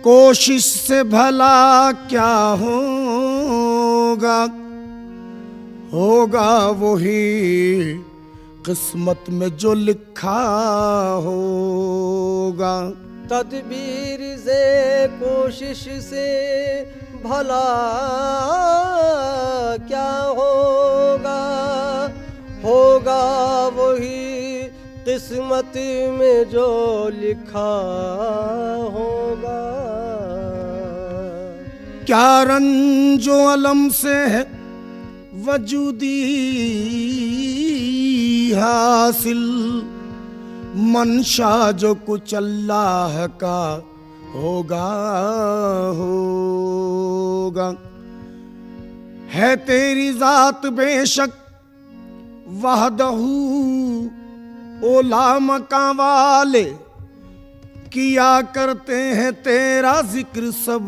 कोशिश से भला क्या होगा, होगा वही किस्मत में जो लिखा होगा। तदबीर से कोशिश से भला क्या होगा, होगा वही किस्मत में जो लिखा होगा। क्या रंजो अलम से है वजूदी हासिल, मंशा जो कुछ अल्लाह का होगा होगा। है तेरी जात बेशक वहदहू ओला मका वाले, किया करते हैं तेरा जिक्र सब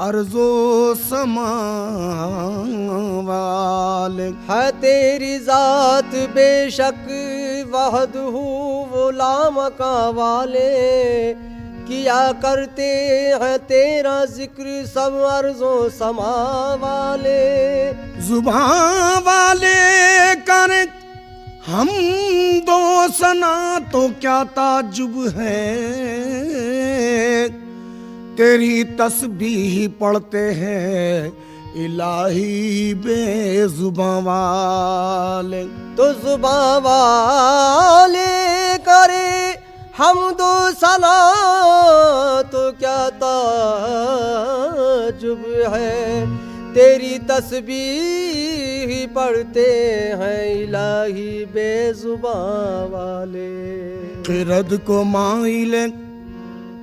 अर्जो समा वाले। है तेरी जात बेशक वहदहू ओला मका वाले, किया करते हैं तेरा जिक्र सब अर्जो समा वाले। जुबान वाले करे हम दो सना तो क्या ताजुब है, तेरी तस्बीह पढ़ते हैं इलाही बेजुबां वाले। तो जुबां वाले करे हम दो सना तो क्या ताजुब है, तेरी तस्बीह पढ़ते हैं इलाही बेजुबां वाले। क़िरद को माइले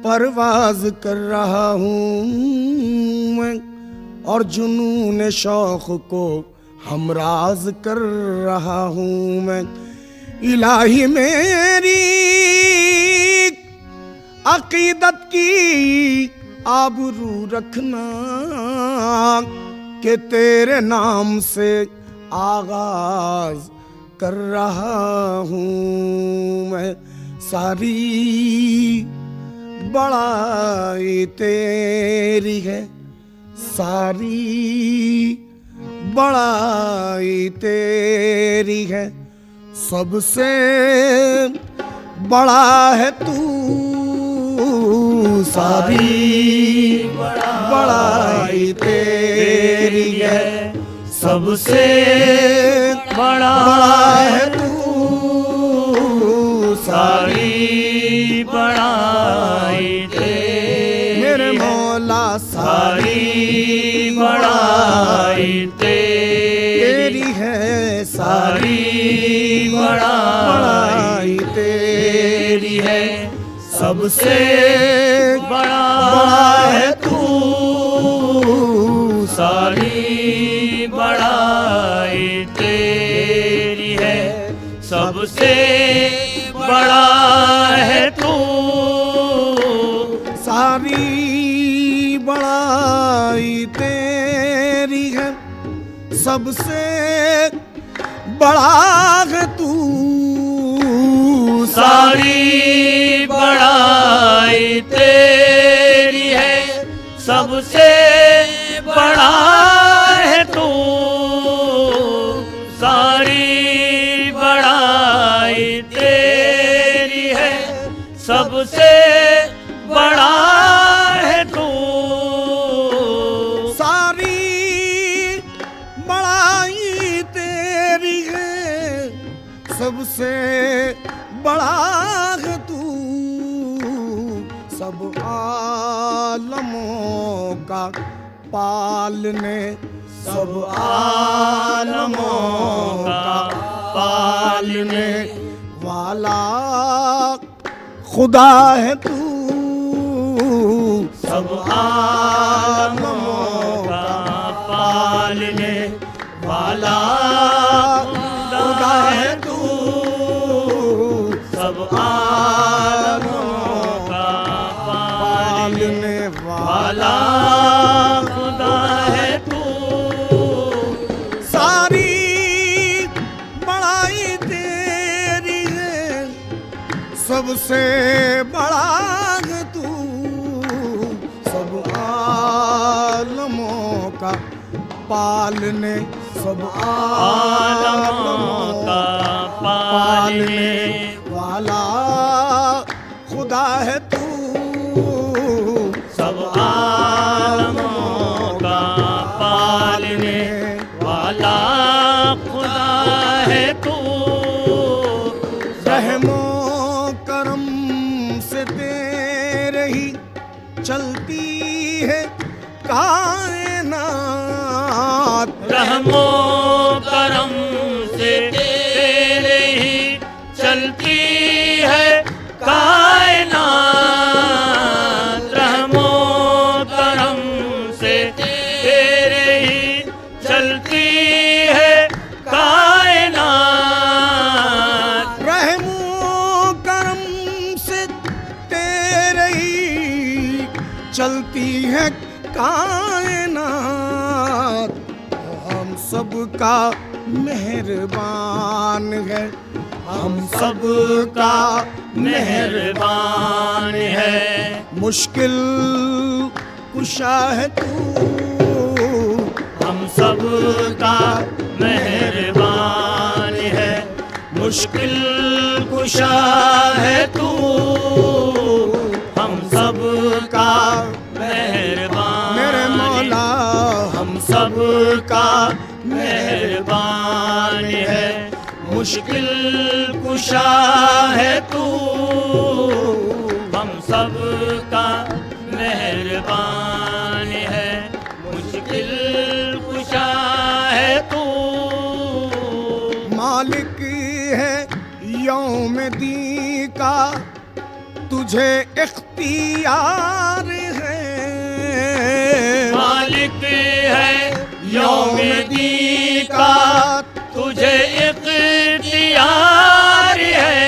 परवाज कर रहा हूँ मैं, और जुनून शौक को हमराज कर रहा हूँ मैं। इलाही मेरी अकीदत की आबरू रखना, कि तेरे नाम से आगाज कर रहा हूँ मैं। सारी बड़ाई तेरी है, सारी बड़ाई तेरी है, सबसे बड़ा है तू। सारी बड़ाई तेरी है, सबसे बड़ा है तू। सारी बड़ाई तेरी मेरे मौला सारी बड़ाई तेरी है, सारी बड़ाई तेरी है, सबसे बड़ा है तू। सारी बड़ाई तेरी है, सबसे बड़ा है तू। सारी बड़ाई तेरी है, सबसे बड़ा है तू। सारी बड़ाई तेरी है, सबसे बड़ा है तू। सारी बड़ाई तेरी है, सबसे बड़ा है तू। सारी बड़ाई तेरी है, सबसे बड़ा है तू। सब आलमों का पालने, सब आलमों का पालने वाला खुदा है तू। सब आलमों का पालने वाला खुदा है तू। सब आलमों का पालने वाला खुदा है तू। सारी बड़ाई तेरी है, सबसे बड़ा है तू। पालने सब आलमों का पालने वाला खुदा है तू, सब आलमों का पालने वाला खुदा है तू। रहमो करम से तेरे ही चलती है कायनात, रहमो करम से तेरे ही चलती है कायनात, रहमो करम से तेरे ही चलती है कायनात। रहमो करम से तेरे ही चलती है कायनात, हम सबका मेहरबान है, हम सबका मेहरबान है, मुश्किल कुशा है तू, हम सबका मेहरबान है, मुश्किल कुशा है तू, हम सबका मेहरबान मेरे मौला हम सबका मेहरबान है, मुश्किल कुशा है तू, हम सबका मेहरबान है, मुश्किल कुशा है तू। मालिक है यौम दी का तुझे इख्तियार है, मालिक है यौम दी का तुझे इख्तियार है,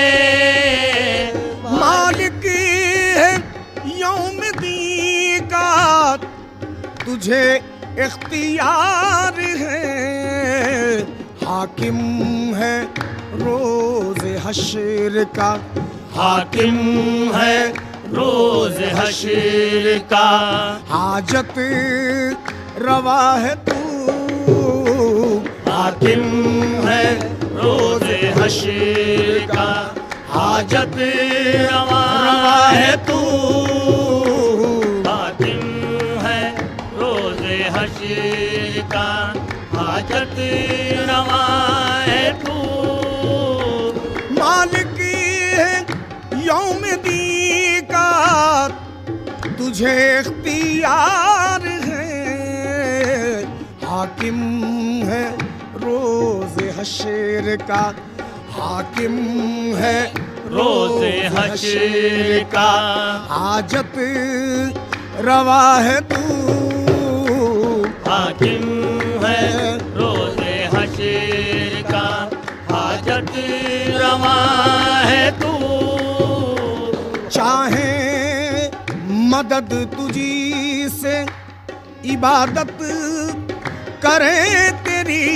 मालिक है यौम दी का तुझे इख्तियार है, हाकिम है रोज हश्र का, हाकिम है रोज हश्र का, हाजत रवा है तू, हाकिम है रोज हश्र का, हाजत रवा है तू, हाकिम है रोज हश्र का, हाजत रवा है तू। मालिक है यौम दी का तुझे इख्तियार है, हाकिम है रोज हश्र का, हाकिम है रोज हश्र का, हाजत रवा है तू, हाकिम है रोज हश्र का, हाजत रवा है तू। चाहे मदद तुझी से इबादत करे तेरी,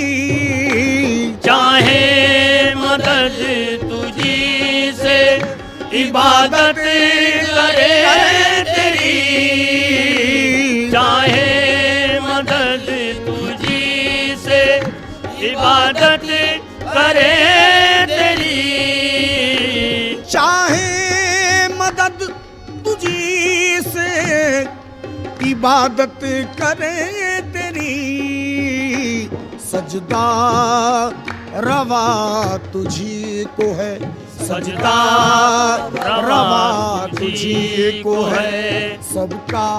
चाहे मदद तुझी से इबादत करे तेरी, चाहे मदद तुझी से इबादत करे तेरी, चाहे मदद तुझी से इबादत करे तेरी, सजदा रवा तुझी को है, सजदा रवा तुझी को है, सबका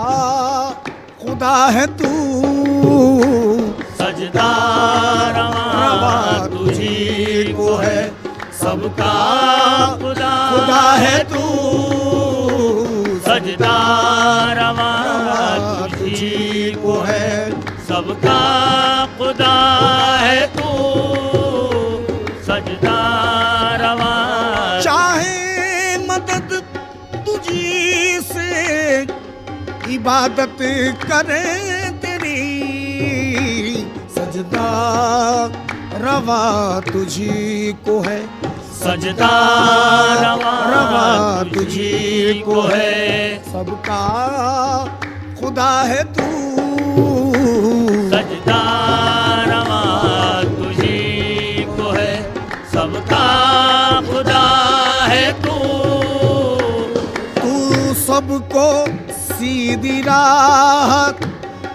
खुदा है तू, सजदा रवा तुझी को है, सबका खुदा है तू, सजदा रवा तुझी को है, सबका खुदा है तू, सजदा रवा। चाहे मदद तुझी से इबादत करे तेरी, सजदा रवा तुझी को है, सजदा रवा तुझी को है, सबका खुदा है तू, सजदा सीधी राह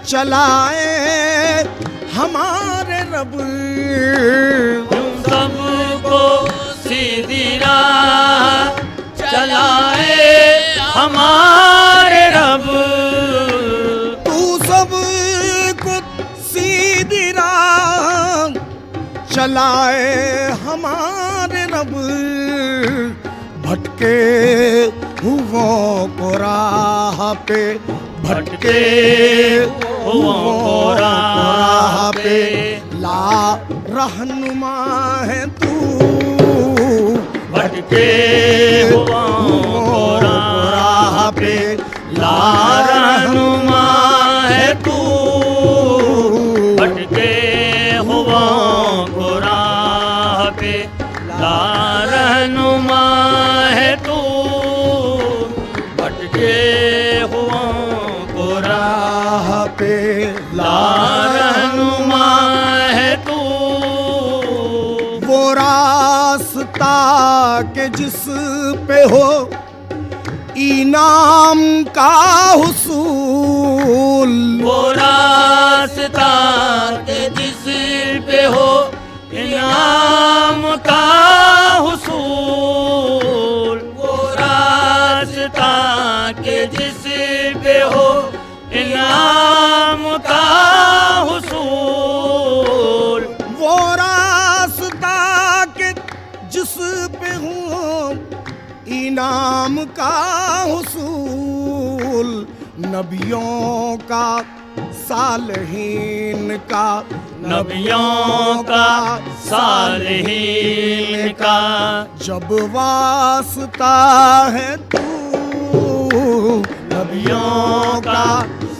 चलाए हमारे रब। तुम सबको सीधी राह चलाए हमारे रब। तू सबको सीधी राह चलाए हमारे रब। भटके हुओं को राह पे, भटके हुओं को राह पे ला रहनुमा है तू। भटके हुओं को राह पे ला रहनुमा है तू। भटके हुओं को राह पे ला रहनुमा है तू। भटके हुओं को राह पे ला रहनुमा है तू। वो रास्ता के जिस पे हो इनाम का हुसूल। वो रास्ता के जिस पे हो इनाम का हुसूल। वो रास्ता के जिस पे हो इनाम का हुसूल। वो रास्ता के जिस पे हो इनाम का हुसूल। नबियों का सालहीन का, नबियों का सालहीन का जब वास्ता है तू। नबियों का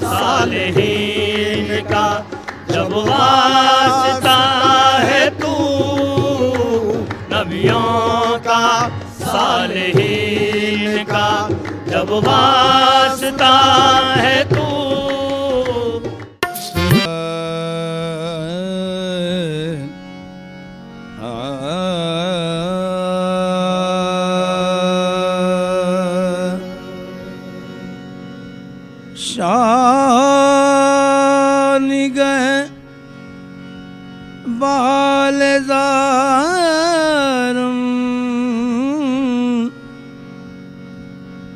सालहीन का जब वास्ता है तू। नबियों का सालहीन का जब वास्ता है तू। शान गए बालजारम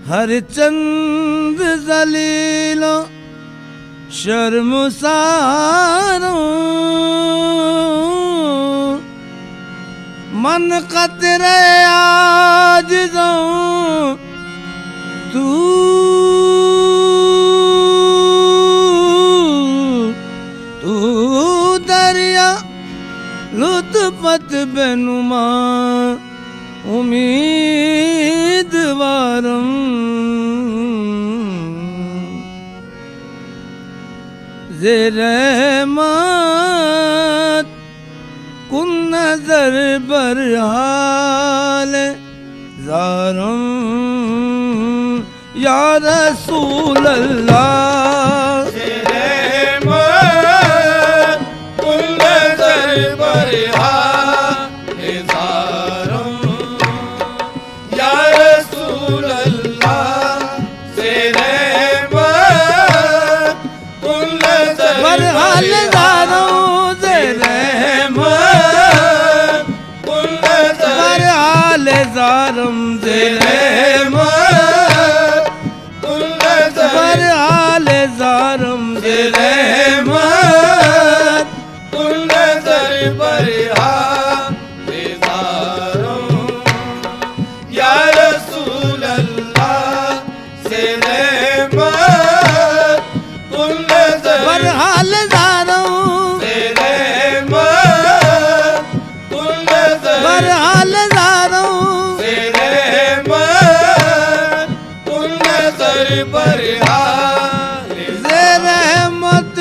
हर चंद जलीलो शर्मसारो। मन कतरे आज जाऊं तू। दरिया लुत्फत बेनुमा उम्मीदवारम। ज़े-रहमत कुन नजर बरहाल ज़ारम या रसूल अल्लाह। ज़ारम ज़े-रहमत कुल हाल ज़ारम ज़े-रहमत कुल नज़र बरहाल ज़ारम या रसूल अल्लाह। ज़े-रहमत कुल नज़र बरहाल ज़ारम ज़े-रहमत कुल नज़र बरहाल ज़ारम ज़े-रहमत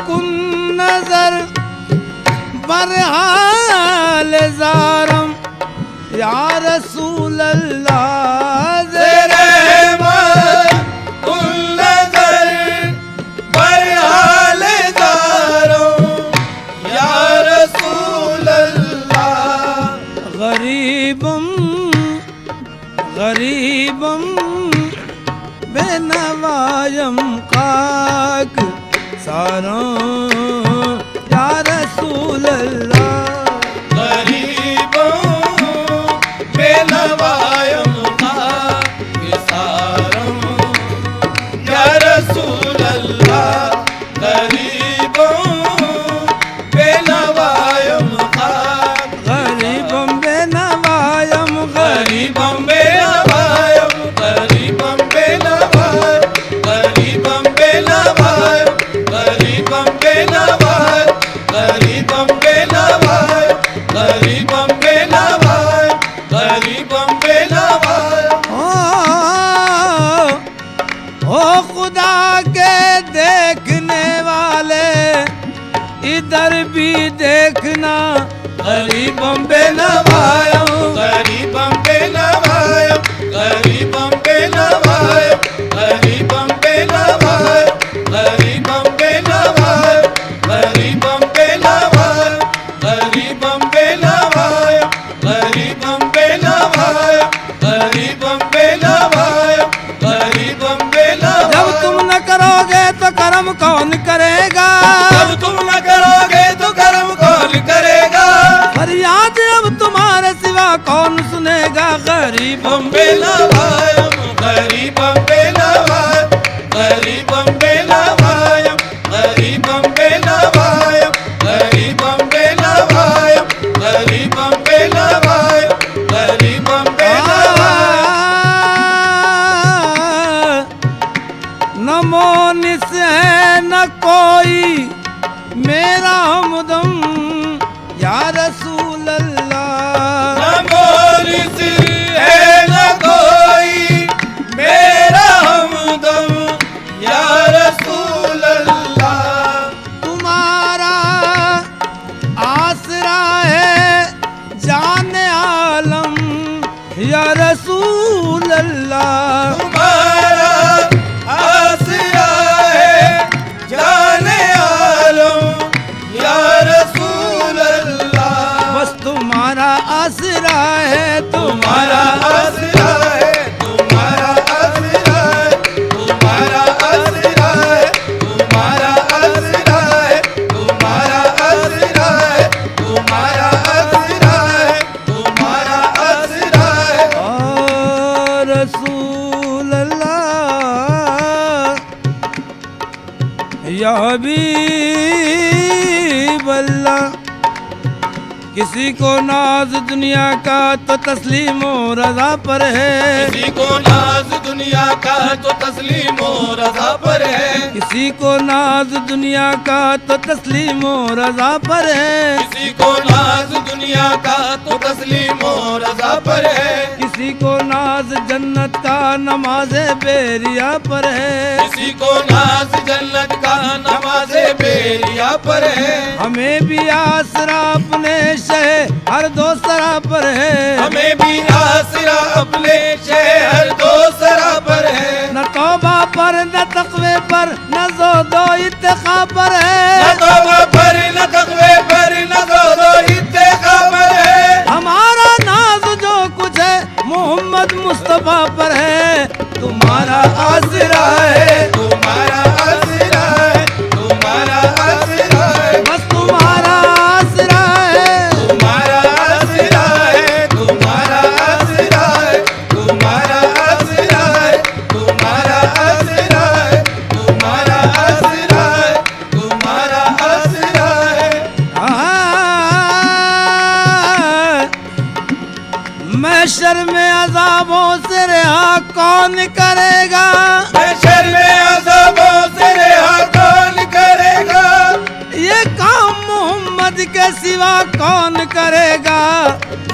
कुन नज़र बरहाल ज़ारम या रसूल अल्लाह। ज़े-रहमत कुन नज़र बरहाल ज़ारम या रसूल अल्लाह। गरीबम गरीबम बेनवायम खाक सारों या रसूल अल्लाह गरीबों बेनवायम खाक सारों या रसूल अल्लाह गरीबों बेनवायम खाक गरीबम बेनवायम गरीबं बेनवायम गरीबं बेनवायम गरीबं बेनवायम गरीबं बेनवायम गरीबं बेनवायम गरीबं बेनवायम गरीबं बेनवायम ओ खुदा के देखने वाले इधर भी देखना गरीबं बेनवायम गरीबं बेनवायम गरीबं बेनवायम गरीबं बेनवायम गरीबं बेनवायम गरीबं बेनवायम गरीबं बेनवायम गरीबं बेनवायम गरीबं बेनवायम गरीबं बेनवायम जब तुम न करोगे तो कर्म कौन करेगा जब तुम न करोगे तो कर्म कौन करेगा फरियाद अब तुम्हारे सिवा कौन सुनेगा गरीबम बेनवायम गरीबं बेनवायम गरीबं बेनवायम गरीबं बेनवायम गरीबं बेनवायम गरीबं बेनवायम गरीबं बेनवायम नमो निस है न कोई मेरा हमदम या रसूल अल्लाह नमो निस है न कोई मेरा हमदम या रसूल अल्लाह तुम्हारा आसरा है जान आलम या रसूल अल्लाह तुम्हारा आसरा है जाने आलम या रसूल अल्लाह बस तुम्हारा आसरा है तुम्हारा आसरा है तुम्हारा आसरा है तुम्हारा आसरा है तुम्हारा आसरा है तुम्हारा आसरा है तुम्हारा आसरा है तुम्हारा आसरा है ओ रसूल अल्लाह या हबीब अल्लाह किसी को नाज दुनिया का तो तस्लीम और रजा पर है किसी को नाज दुनिया का तो तस्लीम और रजा पर है किसी को नाज दुनिया का तो तस्लीम और रजा पर है किसी को नाज दुनिया का तो तस्लीम और रजा पर है किसी को नाज जन्नत का नमाज बेरिया पर है किसी को नाज जन्नत का नमाज बेरिया पर है हमें भी आसरा अपने शह हर दोसरा पर है हमें भी आसरा अपने शहर दो सरा पर है न तौबा पर न तकवे पर न ज़ोदो इत्तिक़ा पर न है तौबा पर न तक़वे पर न ज़ोदो इत्तिक़ा पर है हमारा नाज जो कुछ है मोहम्मद मुस्तफा पर है तुम्हारा आसरा है तुम्हारा आसरा है तुम्हारा आसरा है बस तुम्हारा आसरा है तुम्हारा आसरा है तुम्हारा आसरा है तुम्हारा आसरा है तुम्हारा आसरा है तुम्हारा आसरा है तुम्हारा आसरा है महशर में अज़ाबों से रिहा कौन करेगा महशर में अज़ाबों से रिहा कौन करेगा ये काम मोहम्मद के सिवा कौन करेगा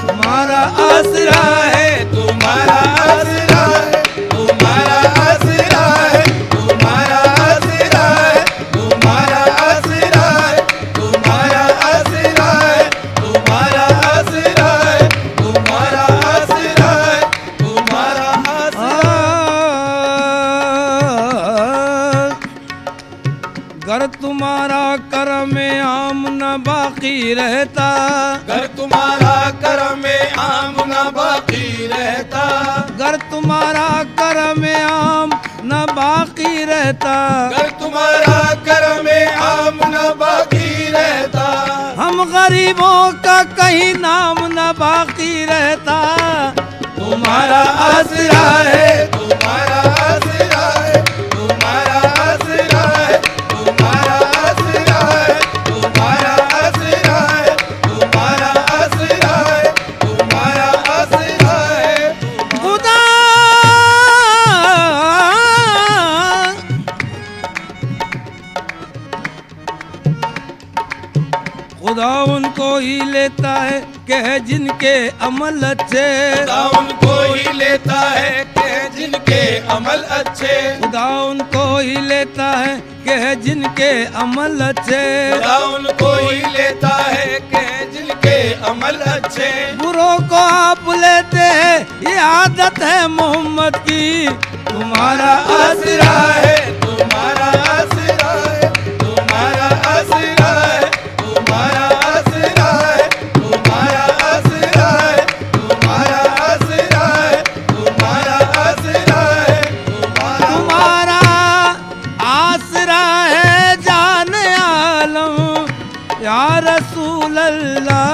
तुम्हारा आसरा है तुम्हारा आसरा है तुम्हारा आसरा है तुम्हारा आसरा है तुम्हारा आसरा है तुम्हारा आसरा है तुम्हारा आसरा है तुम्हारा आसरा है तुम्हारा आसरा गर तुम्हारा करम आम न बाकी रहता घर तुम्हारा करम आम न बाकी रहता गर तुम्हारा करम आम न बाकी रहता, अगर तुम्हारा करम आम न बाकी रहता, हम गरीबों का कहीं नाम न बाकी रहता। तुम्हारा आसरा है, तुम्हारा आसरा है, तुम्हारा आसरा है, तुम्हारा आसरा है, तुम्हारा आसरा है, तुम्हारा आसरा है, तुम्हारा आसरा है। खुदा खुदा उनको ही लेता है कि जिनके अमल अच्छे, खुदा उनको ही लेता है कि जिनके अमल अच्छे, खुदा उनको ही लेता है कि जिनके अमल अच्छे। खुदा उनको ही लेता है कि जिनके अमल अच्छे। बुरों को आप लेते हैं, ये आदत है मोहम्मद की। तुम्हारा आसरा है, तुम्हारा आसरा है, तुम्हारा आसरा है, तुम्हारा आसरा है, तुम्हारा आसरा है, तुम्हारा आसरा है, तुम्हारा आसरा है, तुम्हारा आसरा है जान आलम या रसूल अल्लाह।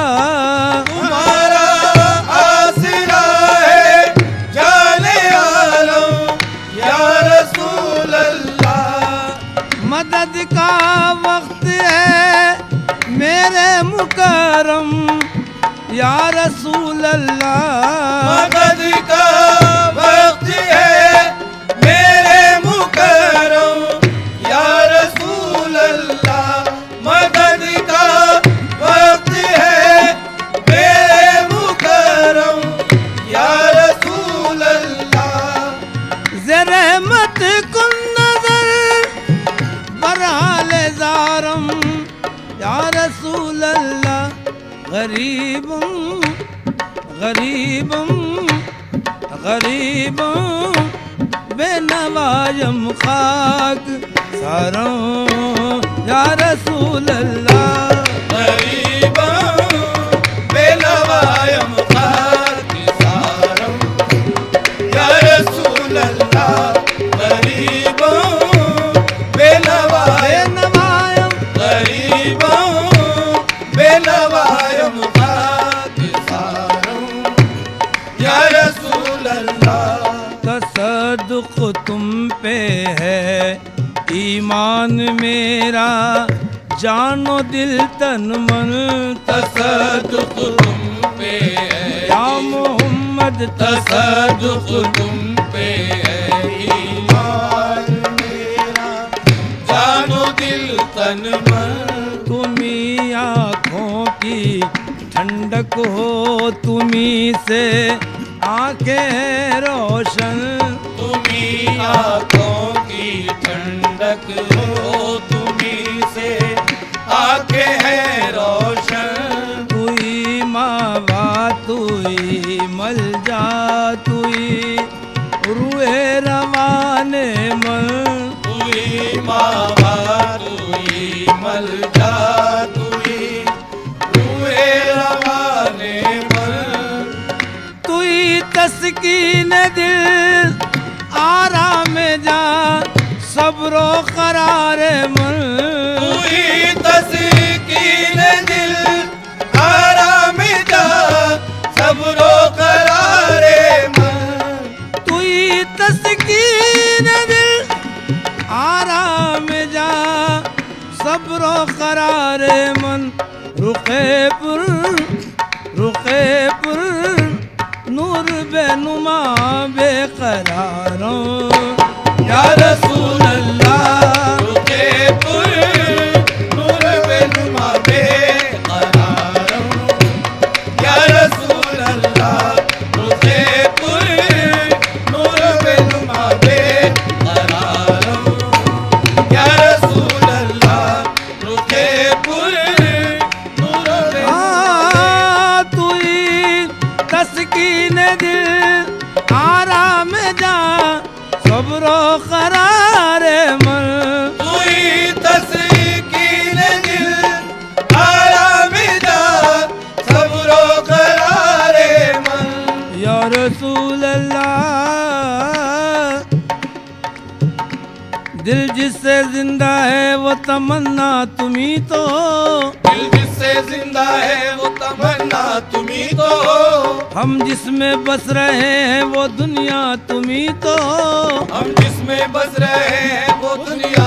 तुम्हारा आसरा है जाने आलम या रसूल अल्लाह। मदद का वक्त है मेरे मुकरम या रसूल अल्लाह। मदद का वक्त है मेरे मुकरम या रसूल अल्लाह। मदद का वक्त है मेरे मुकरम या रसूल अल्लाह। ज़रहमत कुन नजर बरहाल ज़ारम या रसूल अल्लाह। गरीबम गरीबम गरीबम बेनवायम खाक सारों या रसूल अल्लाह। गरीबों बेनवायम खाक सारम या रसूल अल्लाह। गरीबों बेनवायम, गरीबों बेनवायम खाक सारम या रसूल अल्लाह। तसद्दुक़ तुम पे है ईमान मेरा, जानो दिल तन मन। तसद्दुक़ तुम पे है या मोहम्मद तसद्दुक़ तुम पे है ईमान मेरा, जानो दिल तन मन। तुम्ही आँखों की ठंडक हो, तुम्ही से आंखें रोशन। तुम्ही आँखों की ठंडक हो, तुम्ही से आंखें हैं रोशन। तू ही मावा तू ही मल जा, तू ही रुए रवाने मन। तू ही मावा तू ही मल जा, तू ही रूए रवाने मन। तू ही तस्कीन दिल आराम जा, सब्रो करार मन। तू ही तस्कीन दिल आराम जा, सब्रो करारे मन। तू ही तस्कीन दिल आराम जा, सब्रो करार मन। रुके पुर नूर बेनुमा बेकरारों या रसूल अल्लाह। रुके पुर नूर बेनुमा बेकरारों या रसूल अल्लाह। रुके पुर नूर बेनुमा बेकरारों या रसूल अल्लाह। रुके पुर नूर हाँ, तू ही तस्कीन दिल आराम जा, सब्रो करार मन। जिससे जिंदा है वो तमन्ना तुम ही तो हो। दिल जिससे जिंदा है वो तमन्ना तुम ही तो हो। हम जिसमें बस रहे हैं वो दुनिया तुम ही तो हो। हम जिसमें बस रहे हैं वो दुनिया